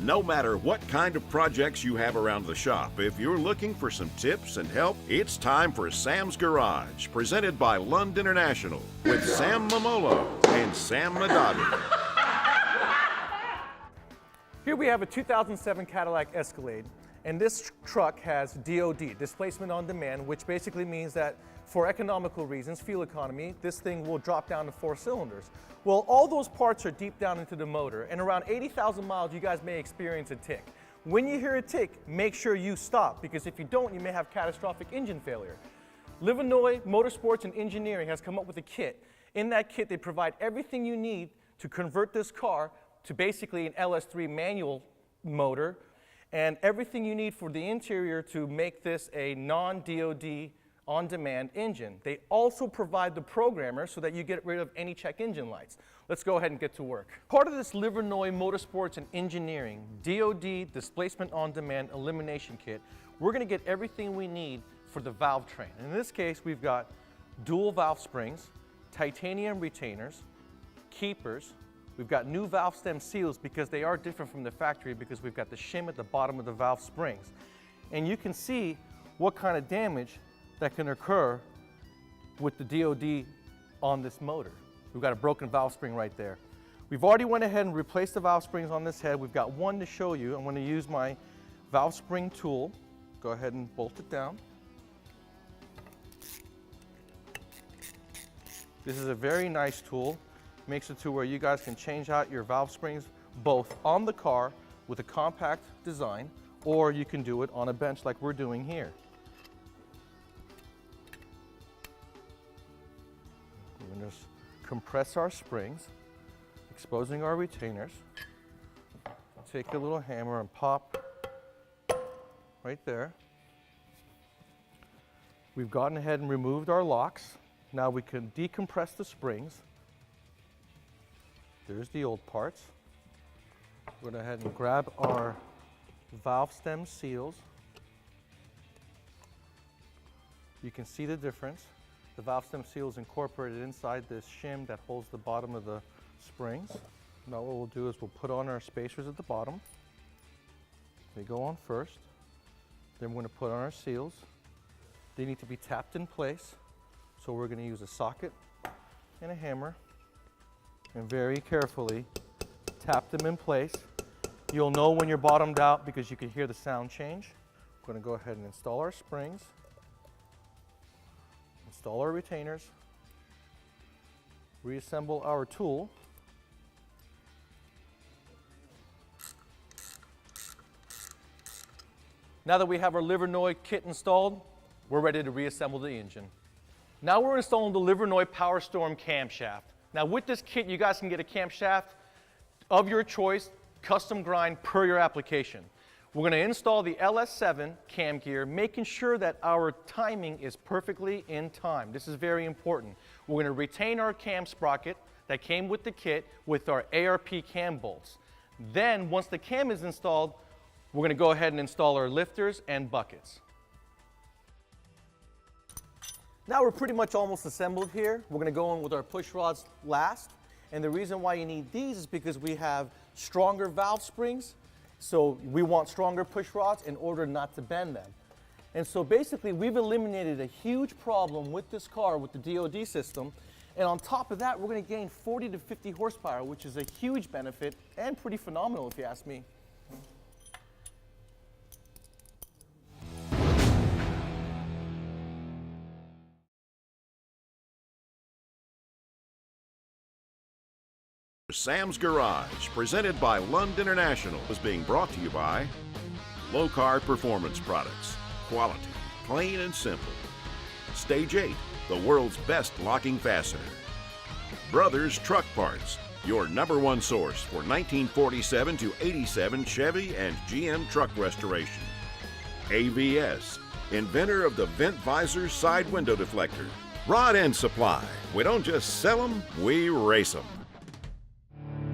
No matter what kind of projects you have around the shop, if you're looking for some tips and help, it's time for Sam's Garage, presented by Lund International, with Sam Mamolo and Sam Madagi. Here we have a 2007 Cadillac Escalade, and this truck has DOD, displacement on demand, which basically means that for economical reasons, fuel economy, this thing will drop down to 4 cylinders. Well, all those parts are deep down into the motor, and around 80,000 miles, you guys may experience a tick. When you hear a tick, make sure you stop, because if you don't, you may have catastrophic engine failure. Livernois Motorsports and Engineering has come up with a kit. In that kit, they provide everything you need to convert this car to basically an LS3 manual motor, and everything you need for the interior to make this a non-DOD on-demand engine. They also provide the programmer so that you get rid of any check engine lights. Let's go ahead and get to work. Part of this Livernois Motorsports and Engineering DOD Displacement on-Demand Elimination Kit, we're going to get everything we need for the valve train. In this case, we've got dual valve springs, titanium retainers, keepers. We've got new valve stem seals because they are different from the factory because we've got the shim at the bottom of the valve springs. And you can see what kind of damage that can occur with the DOD on this motor. We've got a broken valve spring right there. We've already went ahead and replaced the valve springs on this head. We've got one to show you. I'm going to use my valve spring tool. Go ahead and bolt it down. This is a very nice tool. Makes it to where you guys can change out your valve springs both on the car with a compact design, or you can do it on a bench like we're doing here. We're going to just compress our springs, exposing our retainers. Take a little hammer and pop right there. We've gone ahead and removed our locks. Now we can decompress the springs. There's the old parts. We're going to go ahead and grab our valve stem seals. You can see the difference. The valve stem seal is incorporated inside this shim that holds the bottom of the springs. Now what we'll do is we'll put on our spacers at the bottom. They go on first. Then we're going to put on our seals. They need to be tapped in place. So we're going to use a socket and a hammer and very carefully tap them in place. You'll know when you're bottomed out because you can hear the sound change. We're going to go ahead and install our springs. Install our retainers, reassemble our tool. Now that we have our Livernois kit installed, we're ready to reassemble the engine. Now we're installing the Livernois PowerStorm camshaft. Now with this kit, you guys can get a camshaft of your choice, custom grind per your application. We're going to install the LS7 cam gear, making sure that our timing is perfectly in time. This is very important. We're going to retain our cam sprocket that came with the kit with our ARP cam bolts. Then, once the cam is installed, we're going to go ahead and install our lifters and buckets. Now we're pretty much almost assembled here. We're going to go in with our push rods last. And the reason why you need these is because we have stronger valve springs. So we want stronger push rods in order not to bend them. And so basically we've eliminated a huge problem with this car with the DOD system. And on top of that, we're going to gain 40 to 50 horsepower, which is a huge benefit and pretty phenomenal if you ask me. Sam's Garage, presented by Lund International, is being brought to you by Low-Car Performance Products. Quality, plain and simple. Stage 8, the world's best locking fastener. Brothers Truck Parts, your #1 source for 1947 to 87 Chevy and GM truck restoration. AVS, inventor of the Vent Visor Side Window Deflector. Rod End Supply, we don't just sell them, we race them.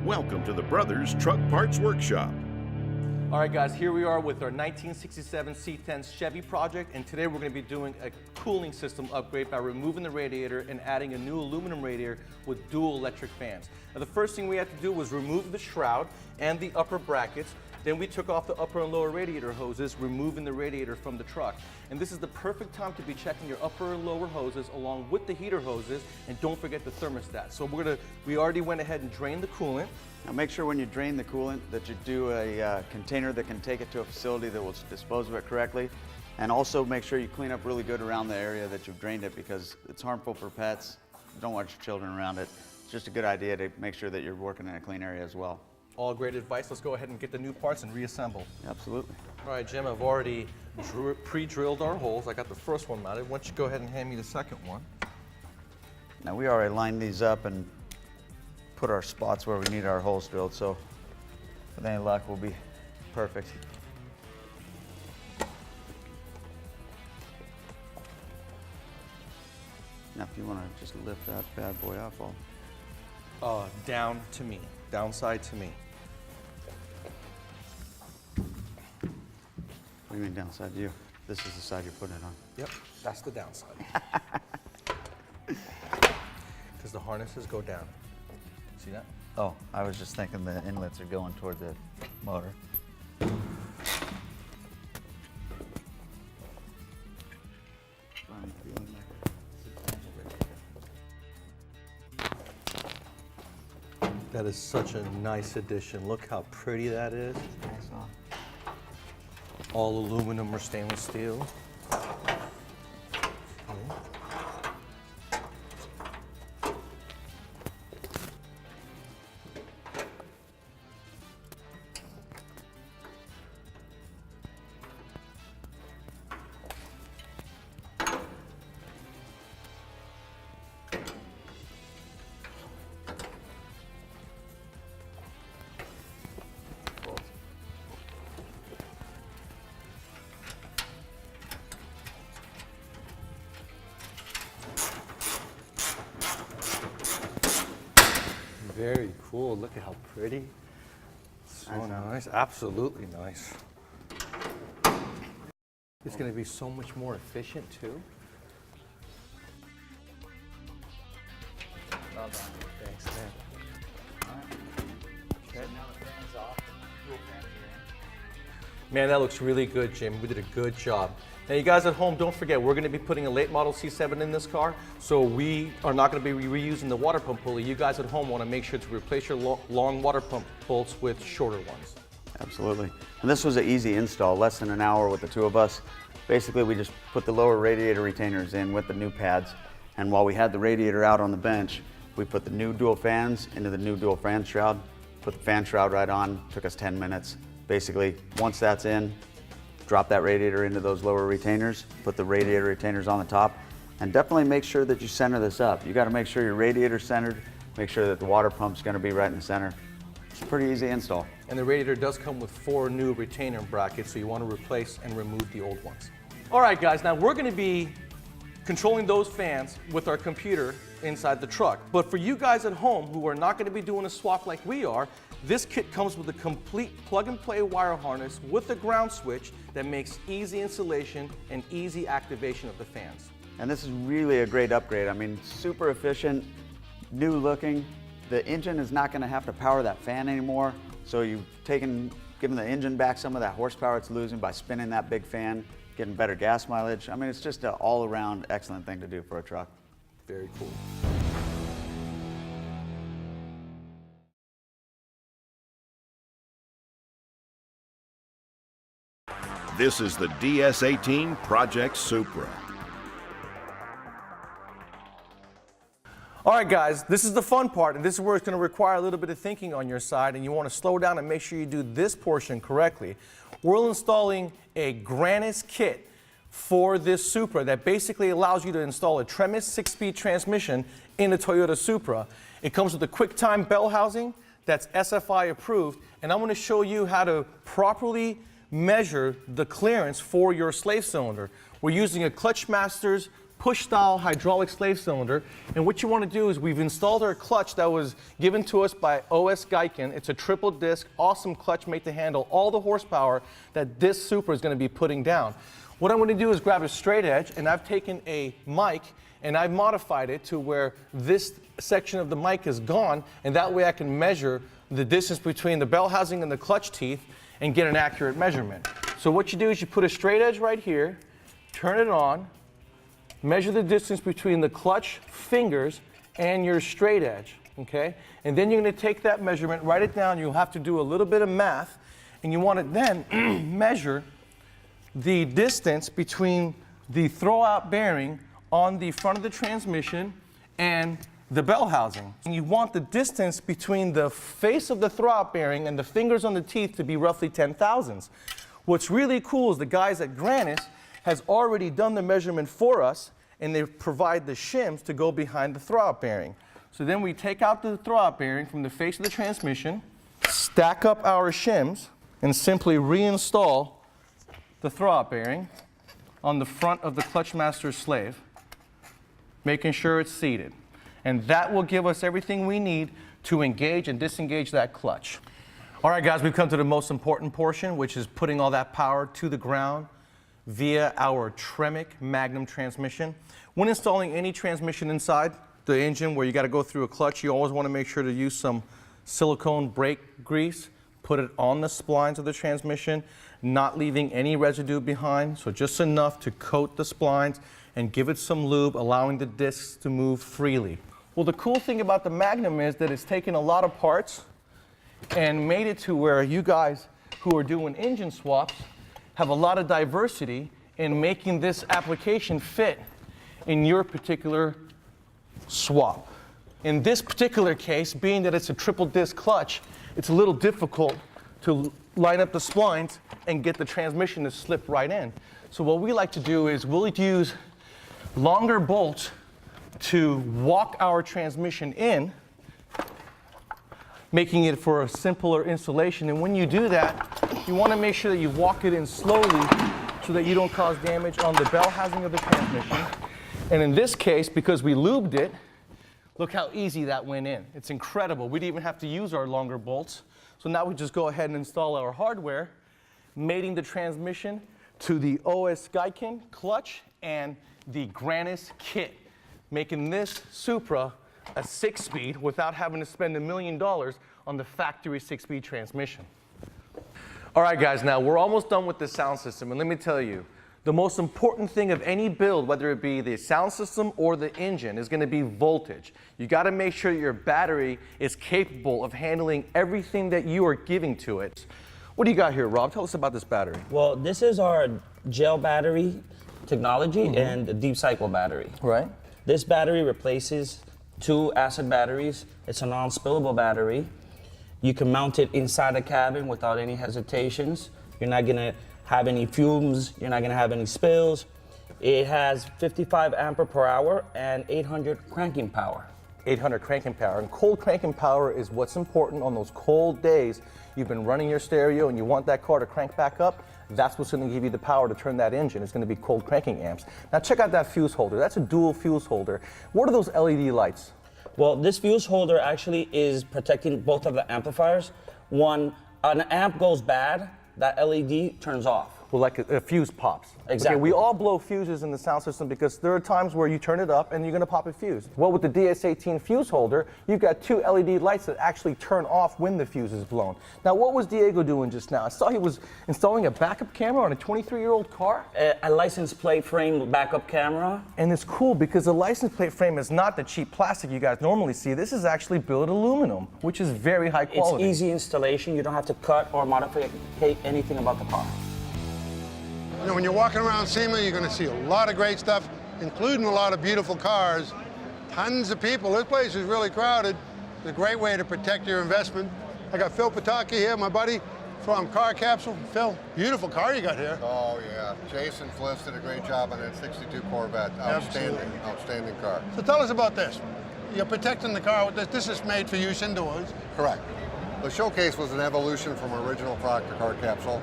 Welcome to the Brothers Truck Parts Workshop. All right guys, here we are with our 1967 C10 Chevy Project, and today we're going to be doing a cooling system upgrade by removing the radiator and adding a new aluminum radiator with dual electric fans. Now the first thing we had to do was remove the shroud and the upper brackets. Then we took off the upper and lower radiator hoses, removing the radiator from the truck. And this is the perfect time to be checking your upper and lower hoses along with the heater hoses, and don't forget the thermostat. So we already went ahead and drained the coolant. Now make sure when you drain the coolant that you do a container that can take it to a facility that will dispose of it correctly. And also make sure you clean up really good around the area that you've drained it, because it's harmful for pets. Don't want your children around it. It's just a good idea to make sure that you're working in a clean area as well. All great advice. Let's go ahead and get the new parts and reassemble. Absolutely. All right, Jim, I've already pre-drilled our holes. I got the first one mounted. Why don't you go ahead and hand me the second one? Now we already lined these up and put our spots where we need our holes drilled, so with any luck we'll be perfect. Now if you want to just lift that bad boy up, Down to me, downside to me. What do you mean downside to you? This is the side you're putting it on. Yep, that's the downside. Because the harnesses go down. See that? Oh, I was just thinking the inlets are going toward the motor. That is such a nice addition. Look how pretty that is. All aluminum or stainless steel. Very cool. Look at how pretty. So nice. Absolutely nice. It's going to be so much more efficient too. Well done. Thanks, man. All right. Okay, now the fan's off. Dual fans are in. Man, that looks really good, Jim. We did a good job. Now, you guys at home, don't forget, we're going to be putting a late model C7 in this car, so we are not going to be reusing the water pump pulley. You guys at home want to make sure to replace your long water pump bolts with shorter ones. Absolutely. And this was an easy install, less than an hour with the two of us. Basically, we just put the lower radiator retainers in with the new pads, and while we had the radiator out on the bench, we put the new dual fans into the new dual fan shroud, put the fan shroud right on, took us 10 minutes. Basically, once that's in, drop that radiator into those lower retainers, put the radiator retainers on the top, and definitely make sure that you center this up. You got to make sure your radiator's centered, make sure that the water pump's going to be right in the center. It's a pretty easy install. And the radiator does come with 4 new retainer brackets, so you want to replace and remove the old ones. All right, guys, now we're going to be controlling those fans with our computer inside the truck. But for you guys at home who are not going to be doing a swap like we are, this kit comes with a complete plug-and-play wire harness with a ground switch that makes easy installation and easy activation of the fans. And this is really a great upgrade. I mean, super efficient, new looking. The engine is not going to have to power that fan anymore. So you've given the engine back some of that horsepower it's losing by spinning that big fan, getting better gas mileage. I mean, it's just an all-around excellent thing to do for a truck. Very cool. This is the DS18 Project Supra. All right, guys, this is the fun part, and this is where it's going to require a little bit of thinking on your side, and you want to slow down and make sure you do this portion correctly. We're installing a Grannis kit for this Supra that basically allows you to install a Tremis 6-speed transmission in the Toyota Supra. It comes with a QuickTime bell housing that's SFI approved, and I'm going to show you how to properly measure the clearance for your slave cylinder. We're using a Clutchmasters push-style hydraulic slave cylinder, and what you want to do is we've installed our clutch that was given to us by OS Geiken. It's a triple disc, awesome clutch made to handle all the horsepower that this Supra is going to be putting down. What I'm going to do is grab a straight edge, and I've taken a mic and I've modified it to where this section of the mic is gone, and that way I can measure the distance between the bell housing and the clutch teeth and get an accurate measurement. So what you do is you put a straight edge right here, turn it on, measure the distance between the clutch fingers and your straight edge, okay? And then you're gonna take that measurement, write it down. You'll have to do a little bit of math, and you want to then measure the distance between the throwout bearing on the front of the transmission and the bell housing. And you want the distance between the face of the throwout bearing and the fingers on the teeth to be roughly 10 thousandths. What's really cool is the guys at Grannis has already done the measurement for us, and they provide the shims to go behind the throwout bearing. So then we take out the throwout bearing from the face of the transmission, stack up our shims, and simply reinstall the throwout bearing on the front of the clutch master slave, making sure it's seated. And that will give us everything we need to engage and disengage that clutch. All right, guys, we've come to the most important portion, which is putting all that power to the ground via our Tremec Magnum transmission. When installing any transmission inside the engine where you got to go through a clutch, you always want to make sure to use some silicone brake grease, put it on the splines of the transmission, not leaving any residue behind, so just enough to coat the splines and give it some lube, allowing the discs to move freely. Well, the cool thing about the Magnum is that it's taken a lot of parts and made it to where you guys who are doing engine swaps have a lot of diversity in making this application fit in your particular swap. In this particular case, being that it's a triple disc clutch, it's a little difficult to line up the splines and get the transmission to slip right in. So what we like to do is we'll use longer bolts to walk our transmission in, making it for a simpler installation. And when you do that, you want to make sure that you walk it in slowly so that you don't cause damage on the bell housing of the transmission. And in this case, because we lubed it, look how easy that went in. It's incredible. We didn't even have to use our longer bolts. So now we just go ahead and install our hardware, mating the transmission to the OS Gaikin clutch and the Grannis kit, making this Supra a 6-speed without having to spend $1 million on the factory 6-speed transmission. All right, guys, now we're almost done with the sound system, and let me tell you, the most important thing of any build, whether it be the sound system or the engine, is going to be voltage. You got to make sure your battery is capable of handling everything that you are giving to it. What do you got here, Rob? Tell us about this battery. Well, this is our gel battery technology and the deep cycle battery. Right. This battery replaces 2 acid batteries. It's a non-spillable battery. You can mount it inside the cabin without any hesitations. You're not going to have any fumes, you're not gonna have any spills. It has 55 ampere per hour and 800 cranking power. 800 cranking power, and cold cranking power is what's important on those cold days. You've been running your stereo and you want that car to crank back up, that's what's gonna give you the power to turn that engine. It's gonna be cold cranking amps. Now check out that fuse holder, that's a dual fuse holder. What are those LED lights? Well, this fuse holder actually is protecting both of the amplifiers. When an amp goes bad, that LED turns off. Well, like a fuse pops. Exactly. Okay, we all blow fuses in the sound system because there are times where you turn it up and you're gonna pop a fuse. Well, with the DS18 fuse holder, you've got 2 LED lights that actually turn off when the fuse is blown. Now, what was Diego doing just now? I saw he was installing a backup camera on a 23-year-old car. A license plate frame backup camera. And it's cool because the license plate frame is not the cheap plastic you guys normally see. This is actually billet aluminum, which is very high quality. It's easy installation. You don't have to cut or modify anything about the car. You know, when you're walking around SEMA, you're going to see a lot of great stuff, including a lot of beautiful cars. Tons of people. This place is really crowded. It's a great way to protect your investment. I got Phil Pataki here, my buddy from Car Capsule. Phil, beautiful car you got here. Oh, yeah. Jason Fliss did a great job on that 62 Corvette. Outstanding, outstanding car. So tell us about this. You're protecting the car with this. This is made for use indoors. Correct. The Showcase was an evolution from original product to Car Capsule.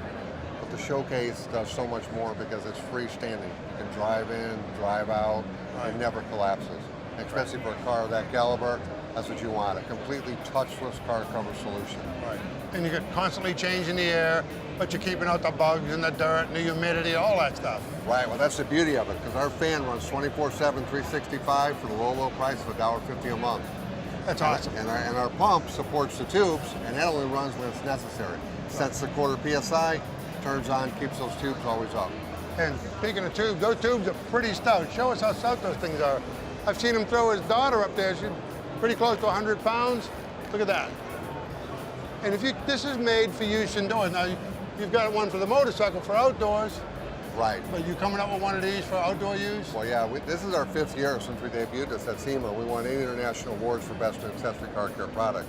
The Showcase does so much more because it's freestanding. You can drive in, drive out, it never collapses. Especially for a car of that caliber, that's what you want, a completely touchless car cover solution. Right. And you can constantly change in the air, but you're keeping out the bugs and the dirt and the humidity, all that stuff. Right, well that's the beauty of it, because our fan runs 24/7, 365 for the low price of $1.50 a month. That's awesome. And our pump supports the tubes, and that only runs when it's necessary. sets the quarter PSI, turns on, keeps those tubes always up. And speaking of tubes, those tubes are pretty stout. Show us how stout those things are. I've seen him throw his daughter up there. She's pretty close to 100 pounds. Look at that. And if this is made for use indoors. Now, you've got one for the motorcycle for outdoors. Right. But you coming up with one of these for outdoor use? Well, yeah, this is our 5th year since we debuted this at SEMA. We won 8 international awards for best accessory car care product.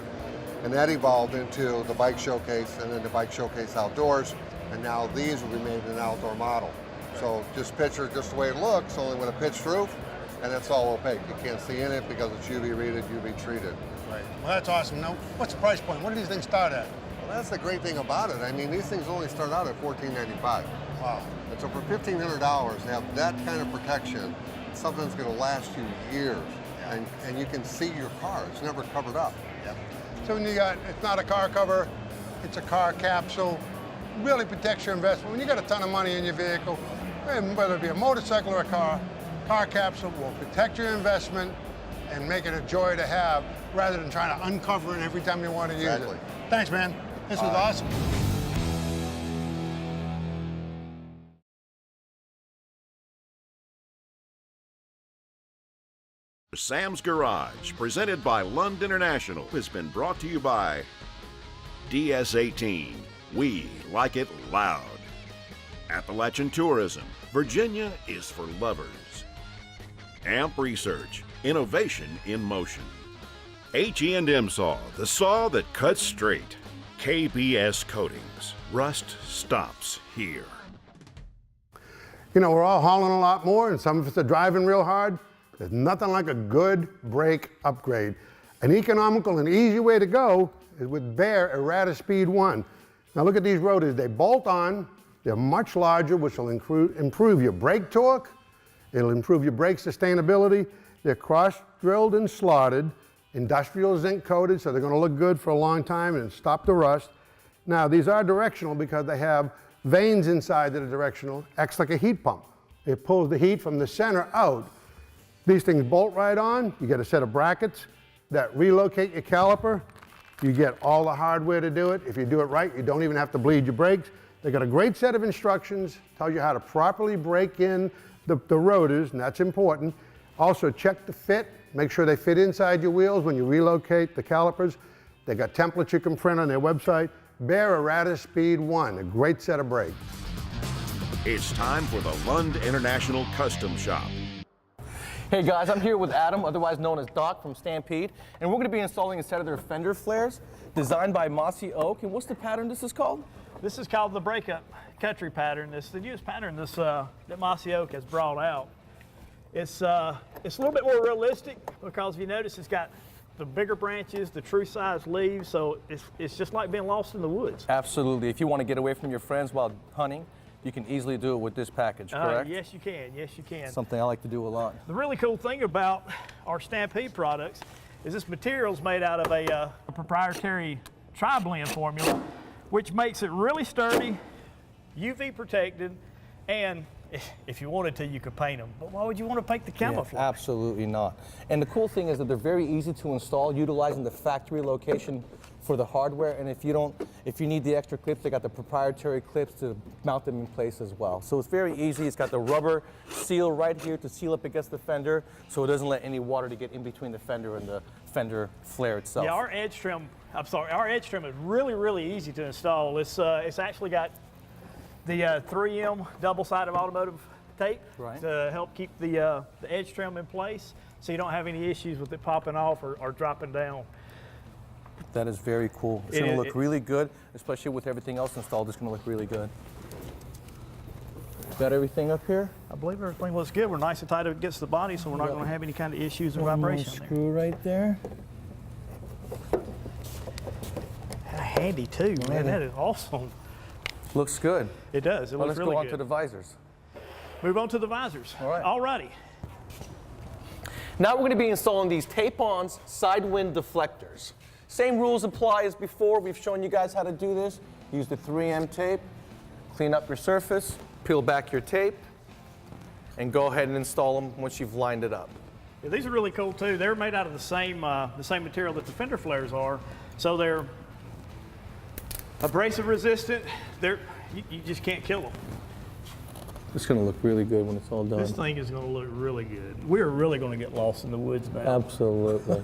And that evolved into the bike showcase and then the bike showcase outdoors. And now these will be made in an outdoor model. So just picture just the way it looks, only with a pitched roof, and it's all opaque. You can't see in it because it's UV rated, UV treated. Right. Well, that's awesome. Now, what's the price point? What do these things start at? Well, that's the great thing about it. I mean, these things only start out at $14.95. Wow. And so for $1,500 to have that kind of protection, something that's going to last you years, and you can see your car. It's never covered up. Yep. So when you got, it's not a car cover, it's a car capsule, really protects your investment. When you got a ton of money in your vehicle, whether it be a motorcycle or a car capsule will protect your investment and make it a joy to have rather than trying to uncover it every time you want to use it. Thanks, man. This was awesome. Sam's Garage, presented by Lund International, has been brought to you by DS18. We like it loud. Appalachian Tourism. Virginia is for lovers. AMP Research. Innovation in motion. HE&M Saw, the saw that cuts straight. KBS Coatings. Rust stops here. You know, we're all hauling a lot more, and some of us are driving real hard. There's nothing like a good brake upgrade. An economical and easy way to go is with Behr Errata Speed 1. Now look at these rotors. They bolt on. They're much larger, which will improve your brake torque. It'll improve your brake sustainability. They're cross-drilled and slotted, industrial zinc coated, so they're going to look good for a long time and stop the rust. Now these are directional because they have vanes inside that are directional. Acts like a heat pump. It pulls the heat from the center out. These things bolt right on. You get a set of brackets that relocate your caliper. You get all the hardware to do it. If you do it right, you don't even have to bleed your brakes. They got a great set of instructions, tells you how to properly break in the rotors, and that's important. Also check the fit, make sure they fit inside your wheels when you relocate the calipers. They got templates you can print on their website. Behr Errata Speed 1, a great set of brakes. It's time for the Lund International Custom Shop. Hey guys, I'm here with Adam, otherwise known as Doc from Stampede, and we're going to be installing a set of their fender flares designed by Mossy Oak. And what's the pattern this is called? This is called the breakup country pattern. It's the newest pattern that Mossy Oak has brought out. It's a little bit more realistic because if you notice it's got the bigger branches, the true size leaves, so it's just like being lost in the woods. Absolutely. If you want to get away from your friends while hunting, you can easily do it with this package, correct? Yes, you can. Yes, you can. Something I like to do a lot. The really cool thing about our Stampede products is this material is made out of a proprietary tri-blend formula, which makes it really sturdy, UV protected, and if you wanted to, you could paint them. But why would you want to paint the camouflage? Yeah, absolutely not. And the cool thing is that they're very easy to install, utilizing the factory location for the hardware. And if you need the extra clips, they got the proprietary clips to mount them in place as well. So it's very easy. It's got the rubber seal right here to seal up against the fender, so it doesn't let any water to get in between the fender and the fender flare itself. Yeah, our edge trim is really, really easy to install. It's actually got the 3M double-sided automotive tape to help keep the edge trim in place, so you don't have any issues with it popping off or dropping down. That is very cool. It's going to look really good, especially with everything else installed. It's going to look really good. Got everything up here? I believe everything looks good. We're nice and tight against the body, so we're not going to have any kind of issues or vibration there. Screw right there. Handy too, man. That is awesome. Looks good. It does. It looks really good. Let's go on to the visors. Move on to the visors. All right. Alrighty. Now we're going to be installing these tape-ons side wind deflectors. Same rules apply as before. We've shown you guys how to do this. Use the 3M tape, clean up your surface, peel back your tape, and go ahead and install them once you've lined it up. Yeah, these are really cool too. They're made out of the same material that the fender flares are, so they're Abrasive resistant, you just can't kill them. It's gonna look really good when it's all done. This thing is gonna look really good. We're really gonna get lost in the woods now. Absolutely.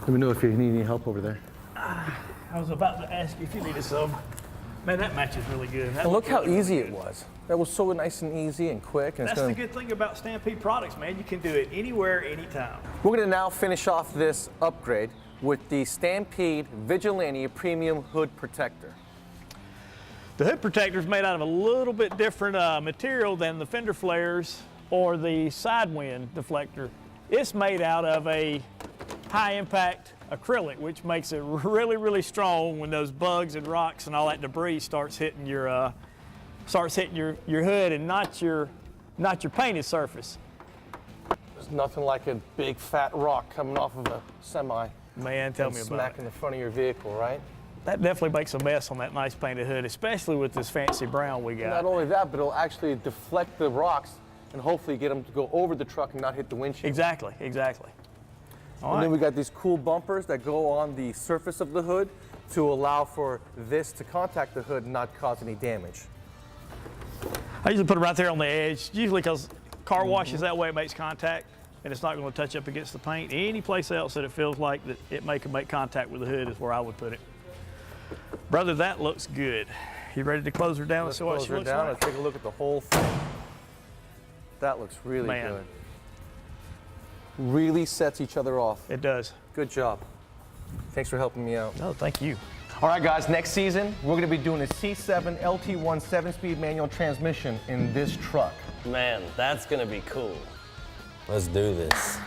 Let me know if you need any help over there. I was about to ask you if you needed some. Man, that matches really good. And look how easy it was. That was so nice and easy and quick. And That's the good thing about Stampede products, man. You can do it anywhere, anytime. We're gonna now finish off this upgrade with the Stampede Vigilante Premium Hood Protector. The hood protector is made out of a little bit different material than the fender flares or the side wind deflector. It's made out of a high impact acrylic, which makes it really, really strong when those bugs and rocks and all that debris starts hitting your hood and not your painted surface. There's nothing like a big fat rock coming off of a semi. Man, tell me about smack it. in the front of your vehicle, right? That definitely makes a mess on that nice painted hood, especially with this fancy brown we got. Not only that, but it'll actually deflect the rocks and hopefully get them to go over the truck and not hit the windshield. Exactly, exactly. All And right. then we got these cool bumpers that go on the surface of the hood to allow for this to contact the hood and not cause any damage. I usually put it right there on the edge, usually because car washes that way it makes contact and it's not going to touch up against the paint. Any place else that it feels like that it can make contact with the hood is where I would put it. Brother, that looks good. You ready to close her down and see what Close she her looks down like? and take a look at the whole thing. That looks really Man. good. Really sets each other off. It does. Good job. Thanks for helping me out. No, thank you. All right, guys, next season, we're going to be doing a C7 LT1 7-speed manual transmission in this truck. Man, that's gonna be cool. Let's do this.